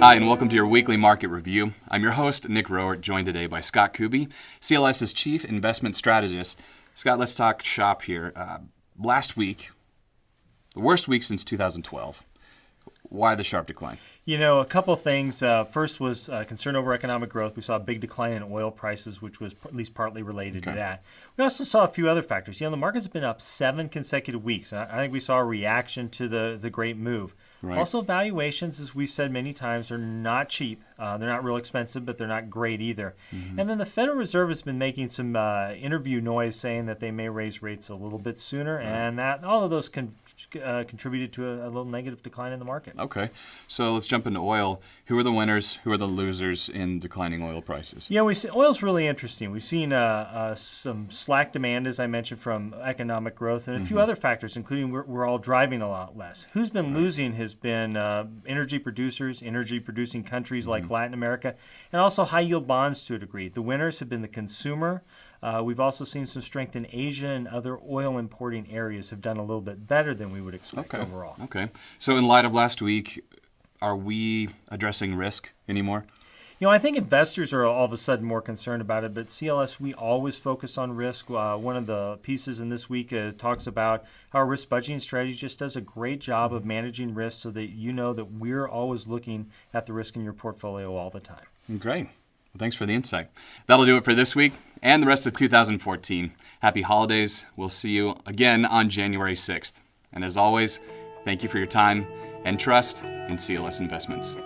Hi, and welcome to your weekly market review. I'm your host, Nick Rowert, joined today by Scott Kuby, CLS's Chief Investment Strategist. Scott, let's talk shop here. Last week, the worst week since 2012. Why the sharp decline? You know, a couple of things. First was concern over economic growth. We saw a big decline in oil prices, which was at least partly related to that. We also saw a few other factors. The markets have been up 7 consecutive weeks. And I think we saw a reaction to the great move. Right. Also, valuations, as we've said many times, are not cheap. They're not real expensive, but they're not great either. Mm-hmm. And then the Federal Reserve has been making some interview noise saying that they may raise rates a little bit sooner, and that all of those contributed to a little negative decline in the market. Okay, so let's jump into oil. Who are the winners? Who are the losers in declining oil prices? Yeah, oil's really interesting. We've seen some slack demand, as I mentioned, from economic growth, and a few other factors, including we're all driving a lot less. Who's been losing has been energy producers, energy-producing countries like Latin America, and also high-yield bonds to a degree. The winners have been the consumer. We've also seen some strength in Asia, and other oil-importing areas have done a little bit better than we would expect overall. Okay. So in light of last week, are we addressing risk anymore? I think investors are all of a sudden more concerned about it, but CLS, we always focus on risk. One of the pieces in this week talks about how our risk budgeting strategy just does a great job of managing risk so that you know that we're always looking at the risk in your portfolio all the time. Great. Well, thanks for the insight. That'll do it for this week and the rest of 2014. Happy holidays. We'll see you again on January 6th. And as always, thank you for your time and trust in CLS Investments.